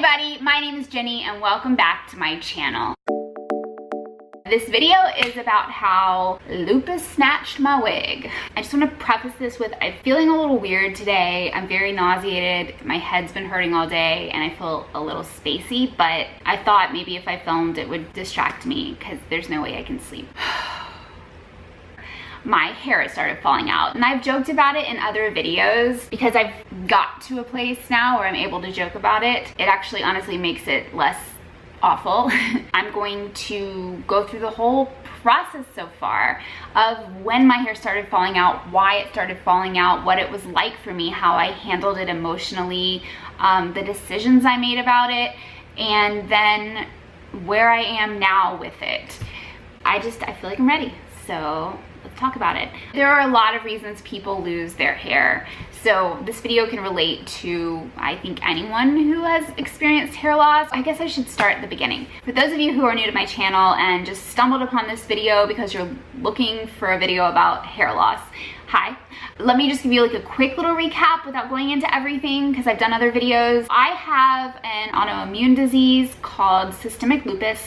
everybody, my name is Jenny and welcome back to my channel. This video is about how Lupus snatched my wig. I just want to preface this with I'm feeling a little weird today. I'm very nauseated. My head's been hurting all day and I feel a little spacey, but I thought maybe if I filmed it would distract me because there's no way I can sleep. My hair has started falling out, and I've joked about it in other videos because I've got to a place now where I'm able to joke about it. It actually honestly makes it less awful. I'm going to go through the whole process so far of when my hair started falling out, why it started falling out, what it was like for me, how I handled it emotionally, the decisions I made about it, and then where I am now with it. I feel like I'm ready, so let's talk about it. There are a lot of reasons people lose their hair. So this video can relate to, I think, anyone who has experienced hair loss. I guess I should start at the beginning. For those of you who are new to my channel and just stumbled upon this video because you're looking for a video about hair loss, hi. Let me just give you like a quick little recap without going into everything because I've done other videos. I have an autoimmune disease called systemic lupus,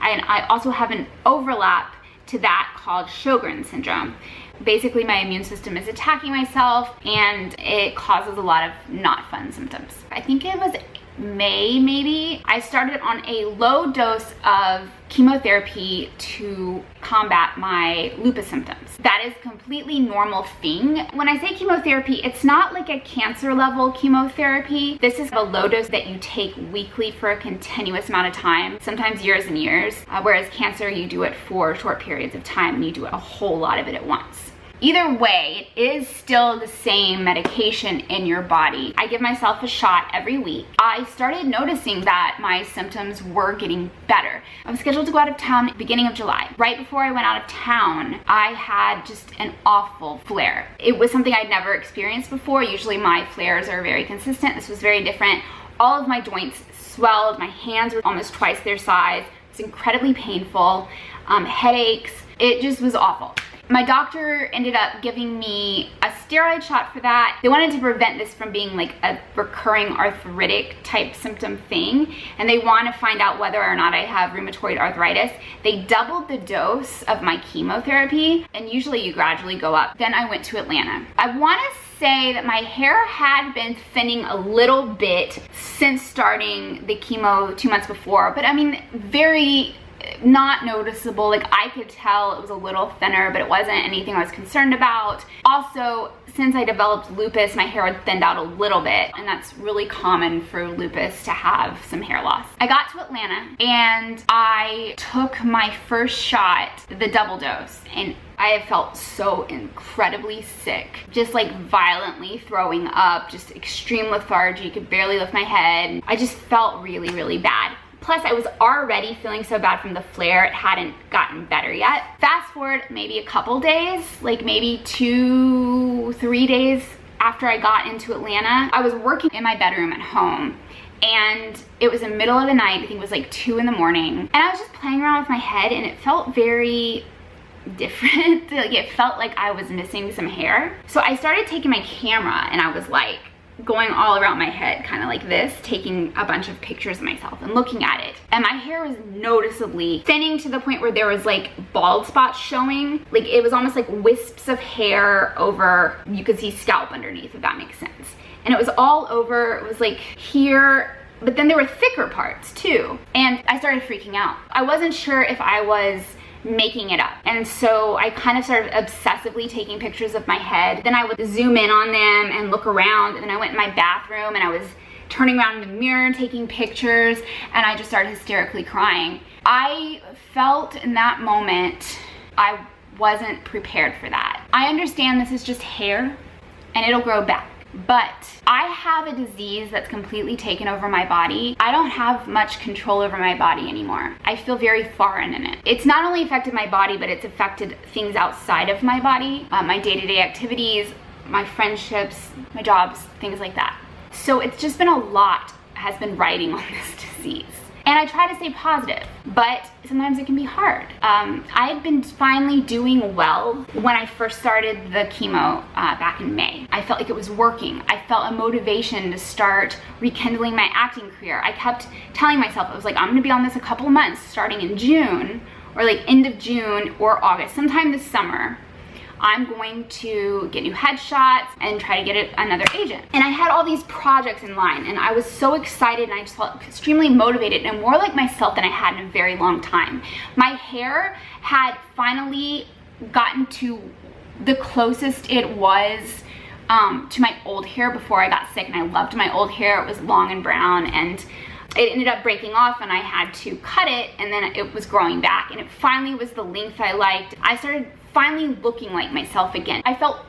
and I also have an overlap to that called Sjogren's syndrome. Basically, my immune system is attacking myself and it causes a lot of not fun symptoms. I think it was May maybe, I started on a low dose of chemotherapy to combat my lupus symptoms. That is a completely normal thing. When I say chemotherapy, it's not like a cancer level chemotherapy. This is a low dose that you take weekly for a continuous amount of time, sometimes years and years, whereas cancer, you do it for short periods of time and you do a whole lot of it at once. Either way, it is still the same medication in your body. I give myself a shot every week. I started noticing that my symptoms were getting better. I was scheduled to go out of town at the beginning of July. Right before I went out of town, I had just an awful flare. It was something I'd never experienced before. Usually my flares are very consistent. This was very different. All of my joints swelled. My hands were almost twice their size. It's incredibly painful. Headaches. It just was awful. My doctor ended up giving me a steroid shot for that. They wanted to prevent this from being like a recurring arthritic type symptom thing, and they want to find out whether or not I have rheumatoid arthritis. They doubled the dose of my chemotherapy, and usually you gradually go up. Then I went to Atlanta. I want to say that my hair had been thinning a little bit since starting the chemo 2 months before, but I mean, very not noticeable. Like I could tell it was a little thinner, but it wasn't anything I was concerned about. Also, since I developed lupus, my hair had thinned out a little bit, and that's really common for lupus to have some hair loss. I got to Atlanta and I took my first shot, the double dose, and I have felt so incredibly sick, just like violently throwing up, just extreme lethargy, could barely lift my head. I just felt really, really bad. Plus, I was already feeling so bad from the flare, it hadn't gotten better yet. Fast forward maybe a couple days, like maybe 2-3 days after I got into Atlanta, I was working in my bedroom at home, and it was the middle of the night. I think it was like 2 in the morning, and I was just playing around with my head, and it felt very different. Like it felt like I was missing some hair. So I started taking my camera, and I was like going all around my head, kind of like this, taking a bunch of pictures of myself and looking at it. And my hair was noticeably thinning to the point where there was like bald spots showing. Like it was almost like wisps of hair over, you could see scalp underneath, if that makes sense. And it was all over, it was like here, but then there were thicker parts too. And I started freaking out. I wasn't sure if I was making it up, and so I kind of started obsessively taking pictures of my head. Then I would zoom in on them and look around, and then I went in my bathroom and I was turning around in the mirror and taking pictures, and I just started hysterically crying. I felt in that moment I wasn't prepared for that. I understand this is just hair and it'll grow back, but I have a disease that's completely taken over my body. I don't have much control over my body anymore. I feel very foreign in it. It's not only affected my body, but it's affected things outside of my body, my day-to-day activities, my friendships, my jobs, things like that. So it's just been a lot has been riding on this disease. And I try to stay positive, but sometimes it can be hard. I had been finally doing well when I first started the chemo back in May. I felt like it was working. I felt a motivation to start rekindling my acting career. I kept telling myself, I was like, I'm gonna be on this a couple of months starting in June, or like end of June or August, sometime this summer. I'm going to get new headshots and try to get another agent. And I had all these projects in line, and I was so excited, and I just felt extremely motivated and more like myself than I had in a very long time. My hair had finally gotten to the closest it was to my old hair before I got sick, and I loved my old hair. It was long and brown, and it ended up breaking off, and I had to cut it, and then it was growing back, and it finally was the length I liked. I started finally looking like myself again. I felt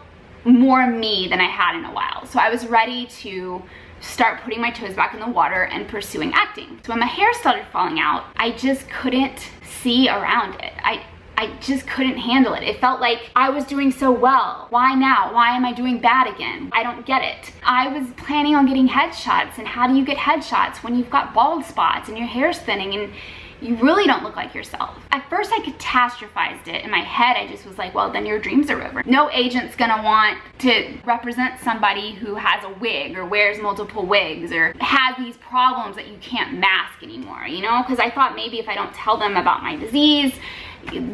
more me than I had in a while. So I was ready to start putting my toes back in the water and pursuing acting. So when my hair started falling out, I just couldn't see around it. I just couldn't handle it. It felt like I was doing so well. Why now? Why am I doing bad again? I don't get it. I was planning on getting headshots, and how do you get headshots when you've got bald spots and your hair's thinning and you really don't look like yourself? At first I catastrophized it. In my head, I just was like, well, then your dreams are over. No agent's gonna want to represent somebody who has a wig or wears multiple wigs or has these problems that you can't mask anymore, you know? Because I thought maybe if I don't tell them about my disease,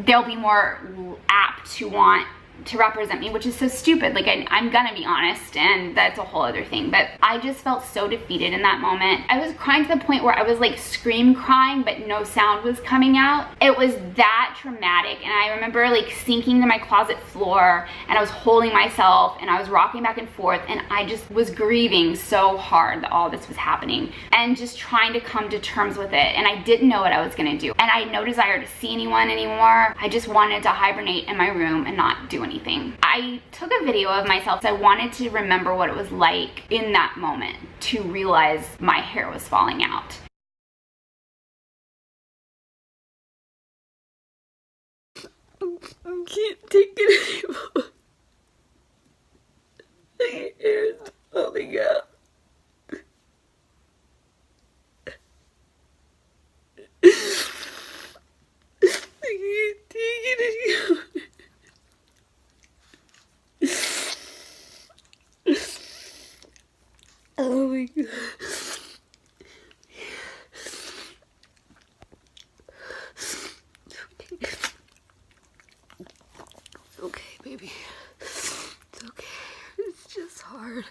they'll be more apt to want to represent me, which is so stupid. Like, I'm gonna be honest, and that's a whole other thing, but I just felt so defeated in that moment. I was crying to the point where I was like scream crying, but no sound was coming out. It was that traumatic, and I remember like sinking to my closet floor, and I was holding myself, and I was rocking back and forth, and I just was grieving so hard that all this was happening, and just trying to come to terms with it, and I didn't know what I was gonna do, and I had no desire to see anyone anymore. I just wanted to hibernate in my room and not do anything. I took a video of myself. I wanted to remember what it was like in that moment to realize my hair was falling out. I can't take it anymore. My hair is falling out. I can't take it anymore. Oh my god. It's okay, baby. It's okay. It's just hard.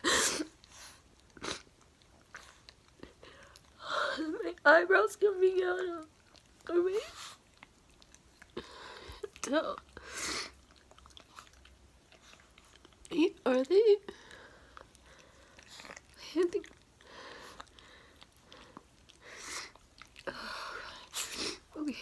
My eyebrows coming out. Are we? No. Are they? I think. Oh, okay.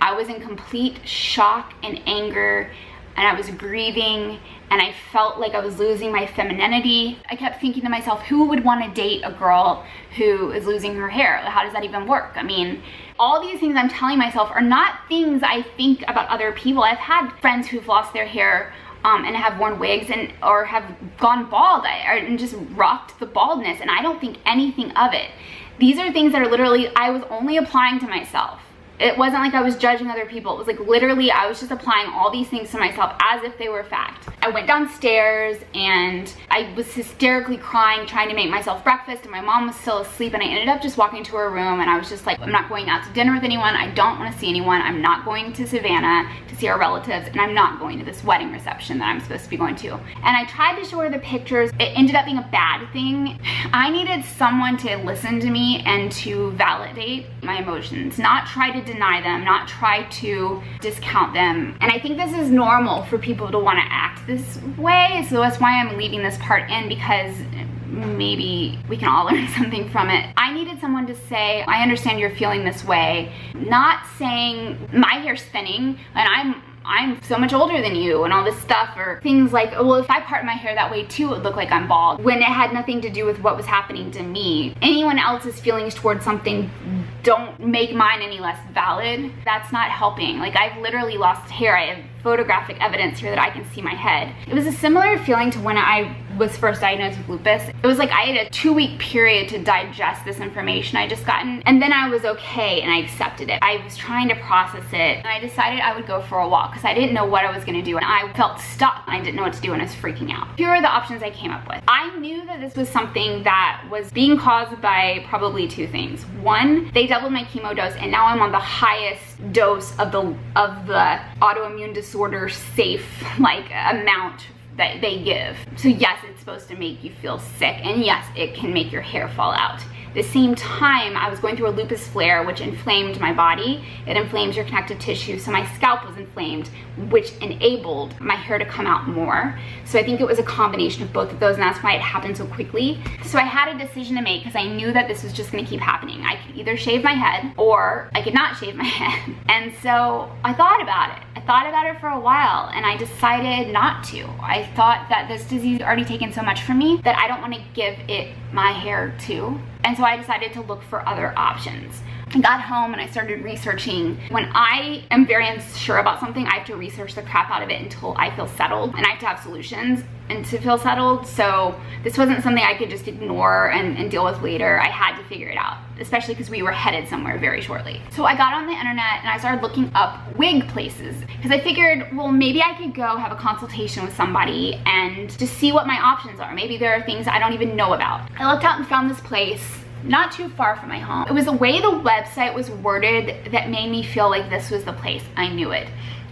I was in complete shock and anger, and I was grieving, and I felt like I was losing my femininity. I kept thinking to myself, who would want to date a girl who is losing her hair? How does that even work? I mean, all these things I'm telling myself are not things I think about other people. I've had friends who've lost their hair and have worn wigs or have gone bald and just rocked the baldness, and I don't think anything of it. These are things that are literally, I was only applying to myself. It wasn't like I was judging other people. It was like literally I was just applying all these things to myself as if they were fact. I went downstairs and I was hysterically crying, trying to make myself breakfast, and my mom was still asleep, and I ended up just walking to her room, and I was just like, I'm not going out to dinner with anyone. I don't want to see anyone. I'm not going to Savannah to see our relatives, and I'm not going to this wedding reception that I'm supposed to be going to. And I tried to show her the pictures. It ended up being a bad thing. I needed someone to listen to me and to validate my emotions, not try to deny them, not try to discount them. And I think this is normal for people to want to act this way, so that's why I'm leaving this part in, because maybe we can all learn something from it. I needed someone to say, I understand you're feeling this way, not saying my hair's thinning and I'm so much older than you and all this stuff, or things like, well, if I part my hair that way too, it would look like I'm bald, when it had nothing to do with what was happening to me. Anyone else's feelings towards something don't make mine any less valid. That's not helping. Like, I've literally lost hair. I have photographic evidence here that I can see my head. It was a similar feeling to when I was first diagnosed with lupus. It was like I had a 2-week period to digest this information I just gotten, and then I was okay and I accepted it. I was trying to process it, and I decided I would go for a walk because I didn't know what I was gonna do, and I felt stuck. I didn't know what to do and I was freaking out. Here are the options I came up with. I knew that this was something that was being caused by probably 2 things. One, they doubled my chemo dose, and now I'm on the highest dose of the autoimmune disorder safe like amount that they give. So yes, it's supposed to make you feel sick, and yes, it can make your hair fall out. At the same time, I was going through a lupus flare, which inflamed my body. It inflames your connective tissue, so my scalp was inflamed, which enabled my hair to come out more. So I think it was a combination of both of those, and that's why it happened so quickly. So I had a decision to make because I knew that this was just gonna keep happening. I could either shave my head or I could not shave my head. And so I thought about it. I thought about it for a while, and I decided not to. I thought that this disease had already taken so much from me that I don't want to give it my hair too. And so I decided to look for other options. I got home and I started researching. When I am very unsure about something, I have to research the crap out of it until I feel settled, and I have to have solutions and to feel settled. So this wasn't something I could just ignore and deal with later. I had to figure it out, especially because we were headed somewhere very shortly. So I got on the internet and I started looking up wig places because I figured, well, maybe I could go have a consultation with somebody and just see what my options are. Maybe there are things I don't even know about. I looked out and found this place not too far from my home. It was the way the website was worded that made me feel like this was the place. I knew it.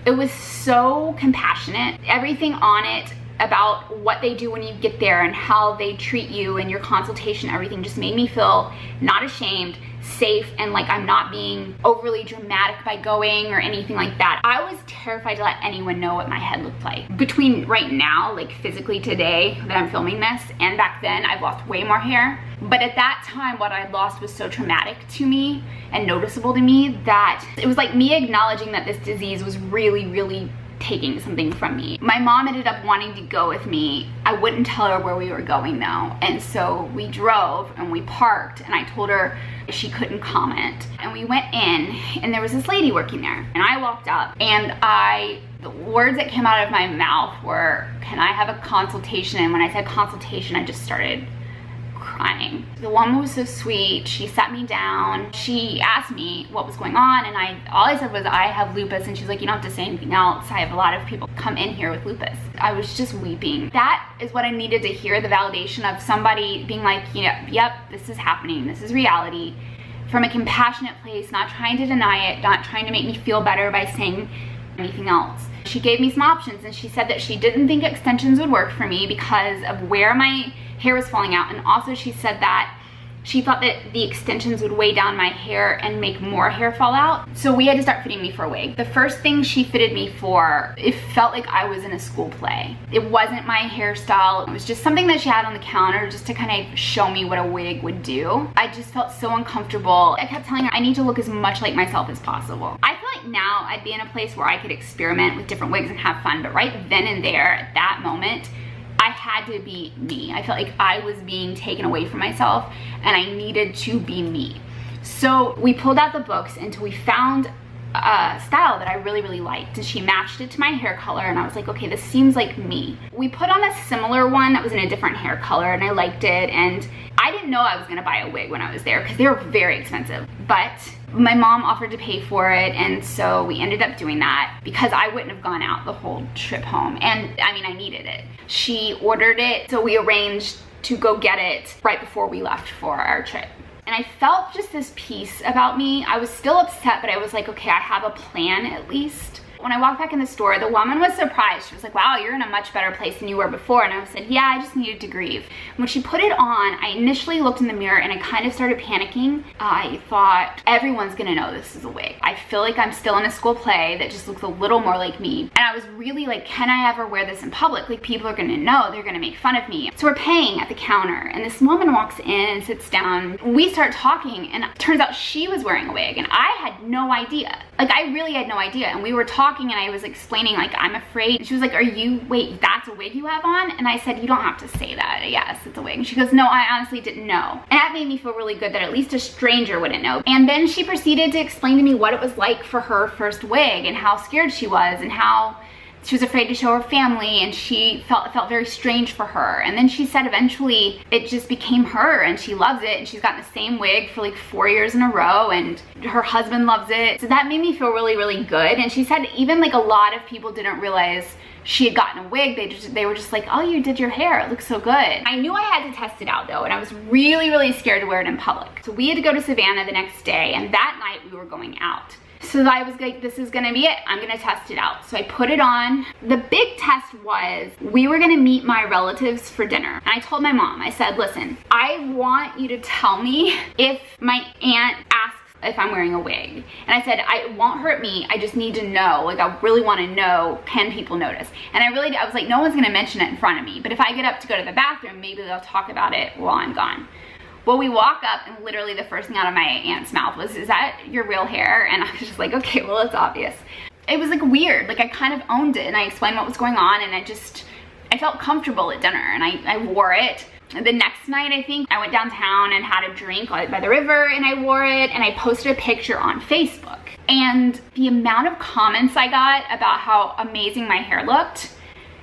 It was so compassionate. Everything on it about what they do when you get there and how they treat you and your consultation, everything just made me feel not ashamed, safe, and like I'm not being overly dramatic by going or anything like that. I was terrified to let anyone know what my head looked like. Between right now, like physically today that I'm filming this, and back then, I've lost way more hair. But at that time, what I'd lost was so traumatic to me and noticeable to me that it was like me acknowledging that this disease was really, really taking something from me. My mom ended up wanting to go with me. I wouldn't tell her where we were going though. And so we drove and we parked, and I told her she couldn't comment. And we went in and there was this lady working there. And I walked up and the words that came out of my mouth were, "Can I have a consultation?" And when I said consultation, I just started crying. The woman was so sweet. She sat me down. She asked me what was going on, and all I said was I have lupus, and she's like, you don't have to say anything else. I have a lot of people come in here with lupus. I was just weeping. That is what I needed to hear, the validation of somebody being like, you know, yep, this is happening. This is reality. From a compassionate place, not trying to deny it, not trying to make me feel better by saying anything else. She gave me some options, and she said that she didn't think extensions would work for me because of where my hair was falling out, and also she said that she thought that the extensions would weigh down my hair and make more hair fall out. So we had to start fitting me for a wig. The first thing she fitted me for, it felt like I was in a school play. It wasn't my hairstyle. It was just something that she had on the counter just to kind of show me what a wig would do. I just felt so uncomfortable. I kept telling her I need to look as much like myself as possible. I feel like now I'd be in a place where I could experiment with different wigs and have fun, but right then and there, at that moment, I had to be me. I felt like I was being taken away from myself and I needed to be me. So we pulled out the books until we found a style that I really, really liked. And she matched it to my hair color, and I was like, okay, this seems like me. We put on a similar one that was in a different hair color, and I liked it. And I didn't know I was gonna buy a wig when I was there because they were very expensive. But my mom offered to pay for it, and so we ended up doing that because I wouldn't have gone out the whole trip home. And I mean, I needed it. She ordered it, so we arranged to go get it right before we left for our trip. And I felt just this peace about me. I was still upset, but I was like, okay, I have a plan at least. When I walked back in the store, the woman was surprised. She was like, wow, you're in a much better place than you were before. And I said, yeah, I just needed to grieve. When she put it on, I initially looked in the mirror and I kind of started panicking. I thought, everyone's gonna know this is a wig. I feel like I'm still in a school play that just looks a little more like me. And I was really like, can I ever wear this in public? Like, people are gonna know, they're gonna make fun of me. So we're paying at the counter, and this woman walks in and sits down. We start talking, and it turns out she was wearing a wig, and I had no idea. Like, I really had no idea. And we were talking, and I was explaining, like, I'm afraid. And she was like, wait, that's a wig you have on? And I said, you don't have to say that. Yes, it's a wig. And she goes, no, I honestly didn't know. And that made me feel really good that at least a stranger wouldn't know. And then she proceeded to explain to me what it was like for her first wig and how scared she was and how she was afraid to show her family, and it felt very strange for her. And then she said eventually it just became her, and she loves it, and she's gotten the same wig for like 4 years in a row, and her husband loves it. So that made me feel really, really good. And she said even like a lot of people didn't realize she had gotten a wig. They were just like, oh, you did your hair, it looks so good. I knew I had to test it out though, and I was really, really scared to wear it in public. So we had to go to Savannah the next day, and that night we were going out. So I was like, this is gonna be it. I'm gonna test it out. So I put it on. The big test was, we were gonna meet my relatives for dinner. And I told my mom, I said, listen, I want you to tell me if my aunt asks if I'm wearing a wig. And I said, it won't hurt me, I just need to know. Like, I really wanna know, can people notice? And I was like, no one's gonna mention it in front of me, but if I get up to go to the bathroom, maybe they'll talk about it while I'm gone. Well, we walk up, and literally the first thing out of my aunt's mouth was, is that your real hair? And I was just like, okay, well, it's obvious. It was like weird, like I kind of owned it, and I explained what was going on, and I felt comfortable at dinner, and I wore it. The next night, I think, I went downtown and had a drink by the river, and I wore it, and I posted a picture on Facebook. And the amount of comments I got about how amazing my hair looked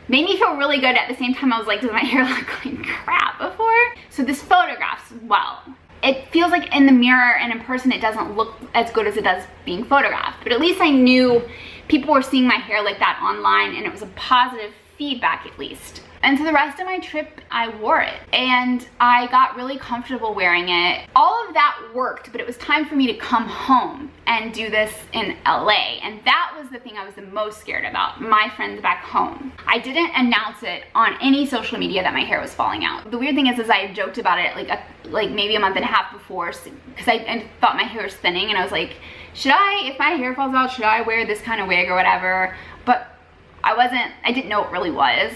made me feel really good. At the same time, I was like, does my hair look like crap before? So this photographs, well, it feels like in the mirror and in person it doesn't look as good as it does being photographed. But at least I knew people were seeing my hair like that online, and it was a positive feedback at least. And so the rest of my trip, I wore it, and I got really comfortable wearing it. All of that worked, but it was time for me to come home and do this in LA, and that was the thing I was the most scared about, my friends back home. I didn't announce it on any social media that my hair was falling out. The weird thing is I joked about it like maybe a month and a half before, because I thought my hair was thinning, and I was like, if my hair falls out, should I wear this kind of wig or whatever? But I didn't know it really was.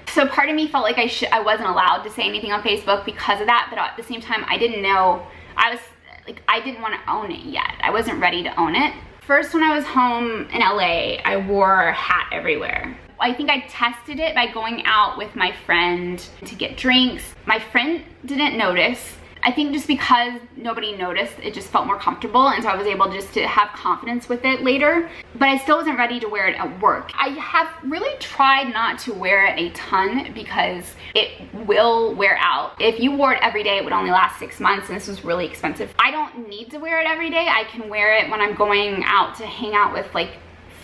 So part of me felt like I wasn't allowed to say anything on Facebook because of that, but at the same time, I didn't know, I didn't want to own it yet. I wasn't ready to own it. First, when I was home in LA, I wore a hat everywhere. I think I tested it by going out with my friend to get drinks. My friend didn't notice. I think just because nobody noticed, it just felt more comfortable, and so I was able just to have confidence with it later. But I still wasn't ready to wear it at work. I have really tried not to wear it a ton because it will wear out. If you wore it every day, it would only last 6 months, and this was really expensive. I don't need to wear it every day. I can wear it when I'm going out to hang out with like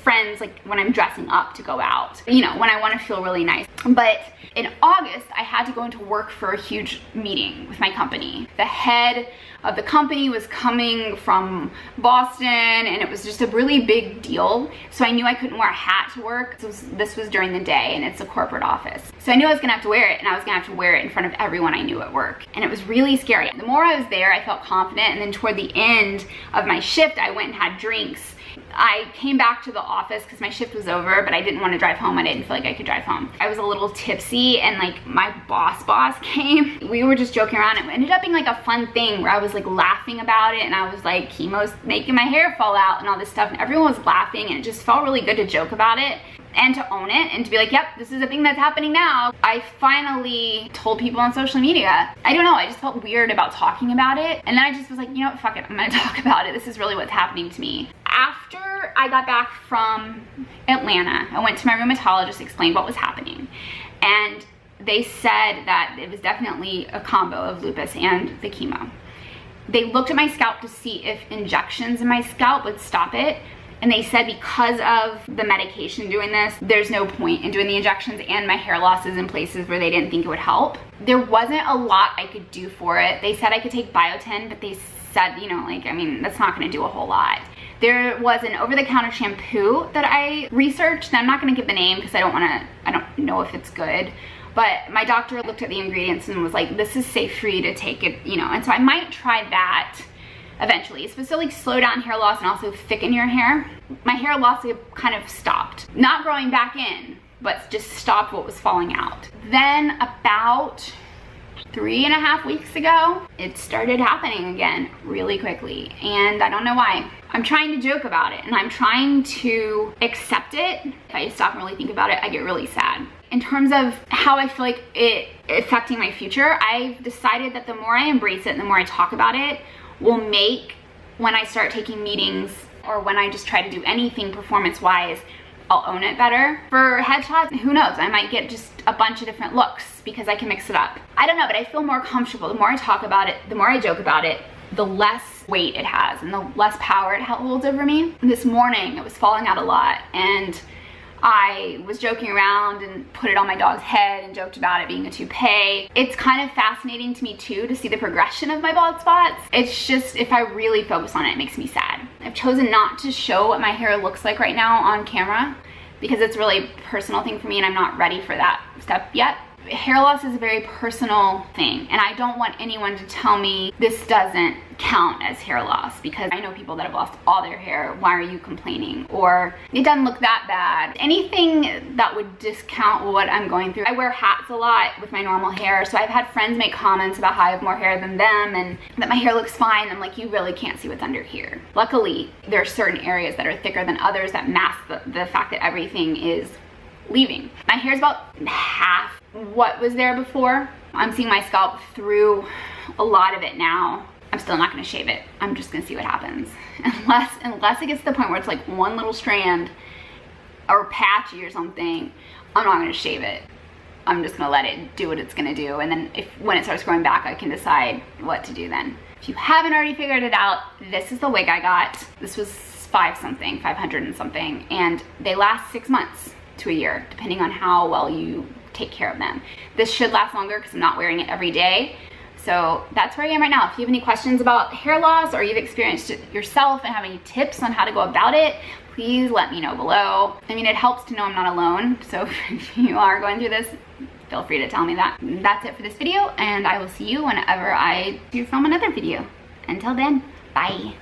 friends, like when I'm dressing up to go out, you know, when I want to feel really nice. But in August, I had to go into work for a huge meeting with my company. The head of the company was coming from Boston, and it was just a really big deal. So I knew I couldn't wear a hat to work. This was during the day, and it's a corporate office. So I knew I was gonna have to wear it, and I was gonna have to wear it in front of everyone I knew at work. And it was really scary. The more I was there, I felt confident, and then toward the end of my shift, I went and had drinks. I came back to the office because my shift was over, but I didn't want to drive home. I didn't feel like I could drive home. I was a little tipsy, and like my boss came. We were just joking around. It ended up being like a fun thing where I was like laughing about it, and I was like, chemo's making my hair fall out and all this stuff, and everyone was laughing, and it just felt really good to joke about it and to own it and to be like, yep, this is a thing that's happening now. I finally told people on social media. I don't know, I just felt weird about talking about it, and then I just was like, you know what, fuck it, I'm gonna talk about it. This is really what's happening to me. After I got back from Atlanta, I went to my rheumatologist, explained what was happening, and they said that it was definitely a combo of lupus and the chemo. They looked at my scalp to see if injections in my scalp would stop it, and they said because of the medication doing this, there's no point in doing the injections, and my hair loss is in places where they didn't think it would help. There wasn't a lot I could do for it. They said I could take biotin, but they said, you know, like, I mean, that's not gonna do a whole lot. There was an over-the-counter shampoo that I researched, and I'm not gonna give the name because I don't know if it's good, but my doctor looked at the ingredients and was like, this is safe for you to take it, you know, and so I might try that eventually. It's supposed to like slow down hair loss and also thicken your hair. My hair loss kind of stopped. Not growing back in, but just stopped what was falling out. Then about 3.5 weeks ago, it started happening again really quickly, and I don't know why. I'm trying to joke about it, and I'm trying to accept it. If I stop and really think about it, I get really sad. In terms of how I feel like it affecting my future, I've decided that the more I embrace it and the more I talk about it, will make when I start taking meetings or when I just try to do anything performance-wise, I'll own it better. For headshots, who knows? I might get just a bunch of different looks because I can mix it up. I don't know, but I feel more comfortable. The more I talk about it, the more I joke about it, the less weight it has and the less power it holds over me. This morning, it was falling out a lot, and I was joking around and put it on my dog's head and joked about it being a toupee. It's kind of fascinating to me too to see the progression of my bald spots. It's just, if I really focus on it, it makes me sad. I've chosen not to show what my hair looks like right now on camera because it's really a personal thing for me and I'm not ready for that step yet. Hair loss is a very personal thing, and I don't want anyone to tell me this doesn't count as hair loss, because I know people that have lost all their hair. Why are you complaining? Or it doesn't look that bad. Anything that would discount what I'm going through. I wear hats a lot with my normal hair, so I've had friends make comments about how I have more hair than them and that my hair looks fine. I'm like, you really can't see what's under here. Luckily, there are certain areas that are thicker than others that mask the fact that everything is leaving. My hair's about half what was there before. I'm seeing my scalp through a lot of it now. I'm still not gonna shave it. I'm just gonna see what happens. Unless it gets to the point where it's like one little strand or patchy or something, I'm not gonna shave it. I'm just gonna let it do what it's gonna do, and then when it starts growing back, I can decide what to do then. If you haven't already figured it out, this is the wig I got. This was 500 and something, and they last 6 months to a year, depending on how well you take care of them. This should last longer because I'm not wearing it every day. So that's where I am right now. If you have any questions about hair loss or you've experienced it yourself and have any tips on how to go about it, please let me know below. I mean, it helps to know I'm not alone. So if you are going through this, feel free to tell me that. That's it for this video, and I will see you whenever I do film another video. Until then, bye.